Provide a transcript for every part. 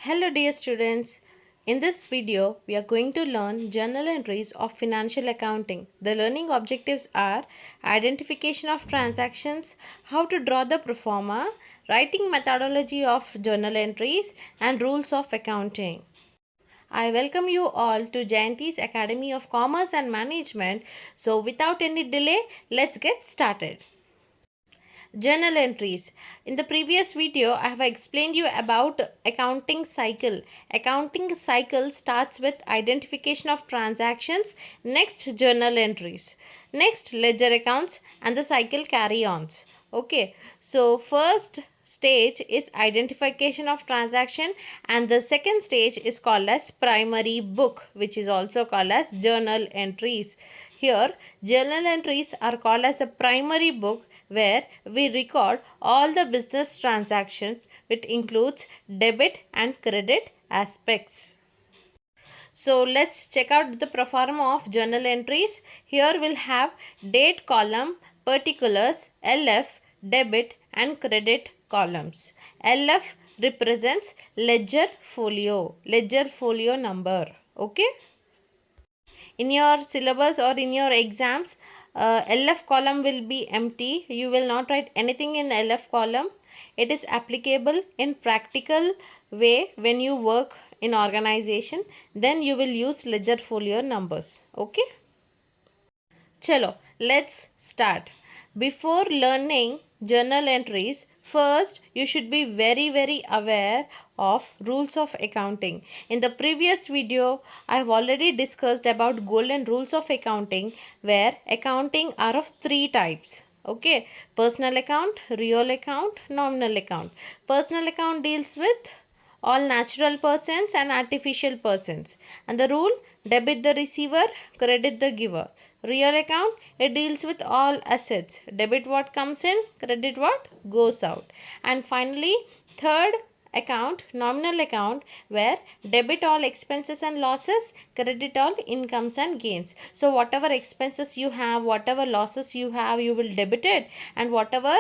Hello dear students. In this video, we are going to learn journal entries of financial accounting. The learning objectives are identification of transactions, how to draw the pro forma, writing methodology of journal entries, and rules of accounting. I welcome you all to Jayanthi's Academy of Commerce and Management. So without any delay, let's get started. Journal entries. In the previous video, I have explained you about accounting cycle. Accounting cycle starts with identification of transactions, next journal entries, next ledger accounts, and the cycle carry ons. Okay, so first stage is identification of transaction, and the second stage is called as primary book, which is also called as journal entries. Here journal entries are called as a primary book, where we record all the business transactions, which includes debit and credit aspects. So let's check out the pro forma of journal entries. Here we'll have date column, particulars, LF, debit and credit columns. LF represents ledger folio number. Okay. In your syllabus or in your exams, LF column will be empty. You will not write anything in LF column. It is applicable in practical way when you work in organization. Then you will use ledger folio numbers. Okay. Chalo, let's start. Before learning journal entries, first you should be very aware of rules of accounting. In the previous video, I have already discussed about golden rules of accounting, where accounting are of three types. Okay, personal account, real account, nominal account. Personal account deals with all natural persons and artificial persons, and the rule: debit the receiver, credit the giver. Real account, it deals with all assets, debit what comes in, credit what goes out. And finally, third account, nominal account, where debit all expenses and losses, credit all incomes and gains. So whatever expenses you have, whatever losses you have, you will debit it, and whatever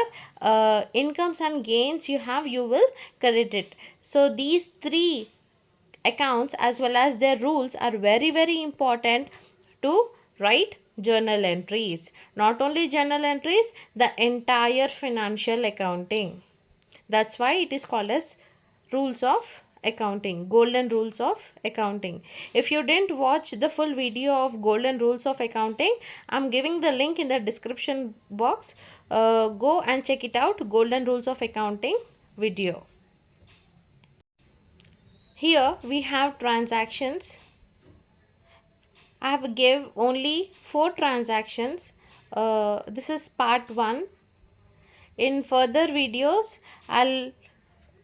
incomes and gains you have, you will credit it. So these three accounts as well as their rules are very important to write journal entries. Not only journal entries, the entire financial accounting. That's why it is called as rules of accounting, golden rules of accounting. If you didn't watch the full video of golden rules of accounting, I'm giving the link in the description box. Go and check it out, golden rules of accounting video. Here we have transactions. I have gave only 4 transactions. This is part 1. In further videos, I'll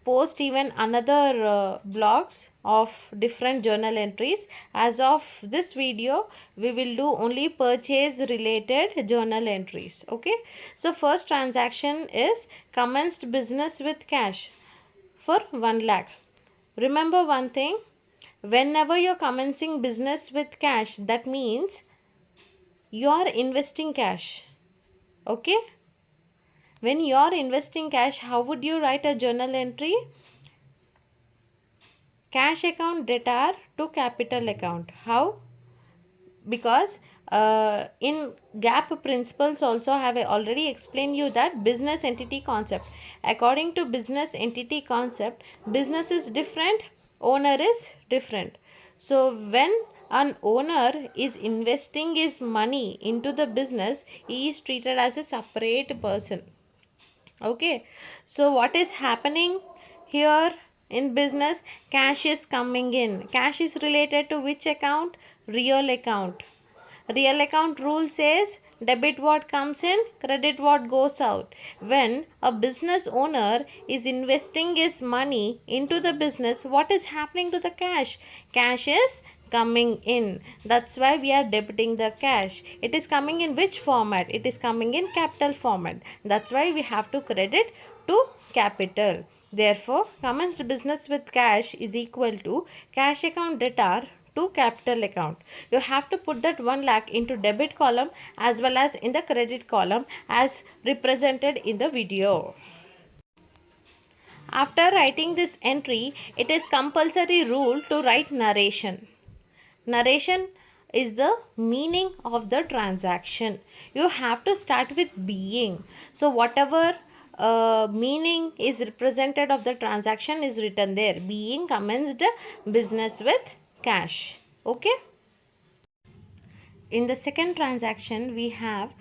post even another blogs of different journal entries. As of this video, we will do only purchase related journal entries. Okay. So first transaction is commenced business with cash for 1 lakh. Remember one thing, whenever you're commencing business with cash, that means you're investing cash. Okay. When you're investing cash, how would you write a journal entry? Cash account debtor to capital account. How? Because in GAAP principles also have already explained you that business entity concept. According to business entity concept, business is different, owner is different. So when an owner is investing his money into the business, he is treated as a separate person. Okay, so what is happening here in business? Cash is coming in. Cash is related to which account? Real account. Real account rule says debit what comes in, credit what goes out. When a business owner is investing his money into the business, what is happening to the cash? Cash is coming in. That's why we are debiting the cash. It is coming in which format? It is coming in capital format. That's why we have to credit to capital. Therefore, commenced business with cash is equal to cash account debtor to capital account. You have to put that 1 lakh into debit column as well as in the credit column as represented in the video. After writing this entry, it is compulsory rule to write narration. Narration is the meaning of the transaction. You have to start with being. So whatever meaning is represented of the transaction is written there. Being commenced business with cash. Okay. In the second transaction, we have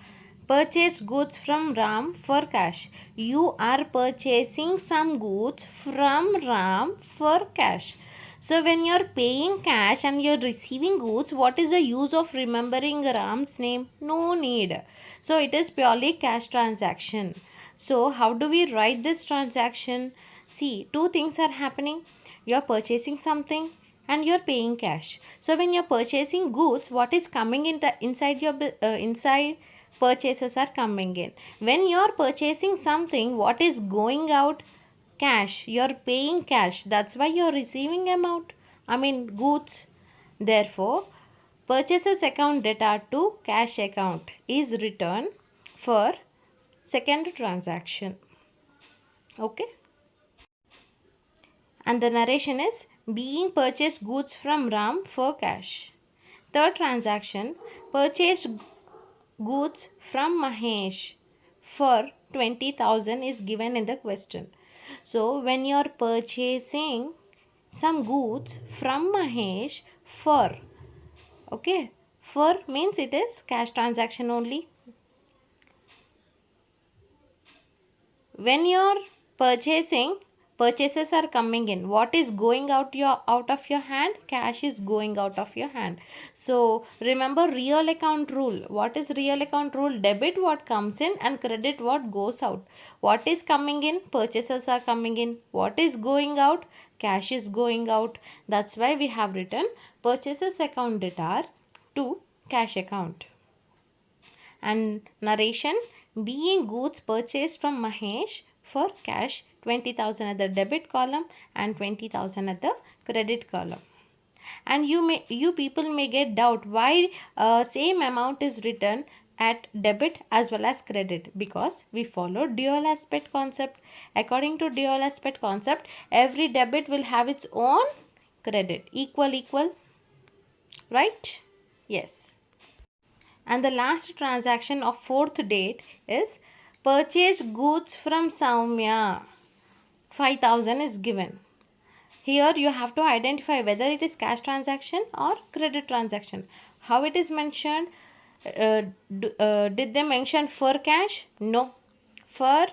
purchase goods from Ram for cash. You are purchasing some goods from Ram for cash. So when you are paying cash and you are receiving goods, what is the use of remembering Ram's name? No need. So it is purely cash transaction. So how do we write this transaction? See, two things are happening. You are purchasing something and you're paying cash. So when you're purchasing goods, what is coming inside your inside purchases are coming in. When you're purchasing something, what is going out? Cash. You're paying cash. That's why you're receiving amount. I mean goods. Therefore, purchases account data to cash account is written for second transaction. Okay. And the narration is being purchased goods from Ram for cash. Third transaction, purchased goods from Mahesh for 20,000 is given in the question. So when you are purchasing some goods from Mahesh for, okay, for means it is cash transaction only. When you're purchasing, purchases are coming in. What is going out of your hand? Cash is going out of your hand. So remember real account rule. What is real account rule? Debit what comes in and credit what goes out. What is coming in? Purchases are coming in. What is going out? Cash is going out. That's why we have written purchases account debtor to cash account. And narration, being goods purchased from Mahesh for cash, 20,000 at the debit column and 20,000 at the credit column. And you people may get doubt why same amount is written at debit as well as credit, because we follow dual aspect concept. According to dual aspect concept, every debit will have its own credit, equal, right? Yes. And the last transaction of fourth date is purchase goods from Saumya. 5,000 is given. Here you have to identify whether it is cash transaction or credit transaction. How it is mentioned? Did they mention for cash? No. For?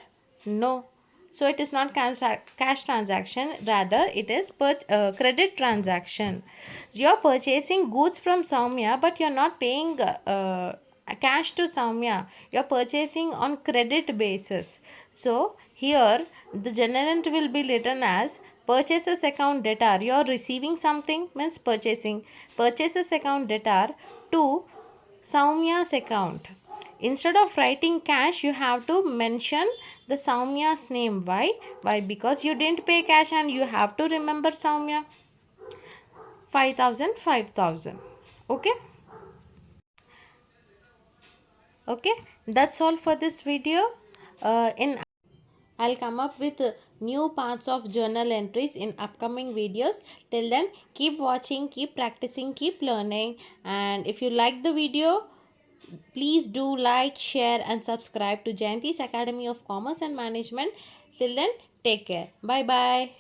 No. So it is not cash transaction, rather it is credit transaction. So you are purchasing goods from Saumya, but you are not paying cash to Saumya. You are purchasing on credit basis. So here the general entry will be written as purchases account debtor. You are receiving something means purchasing. Purchases account debtor to Saumya's account. Instead of writing cash, you have to mention the Saumya's name. Why? Why? Because you didn't pay cash and you have to remember Saumya. 5,000, 5,000. Okay? Okay? That's all for this video. I'll come up with new parts of journal entries in upcoming videos. Till then, keep watching, keep practicing, keep learning. And if you like the video, please do like, share and subscribe to Jayanthi's Academy of Commerce and Management. Till then, take care. Bye bye.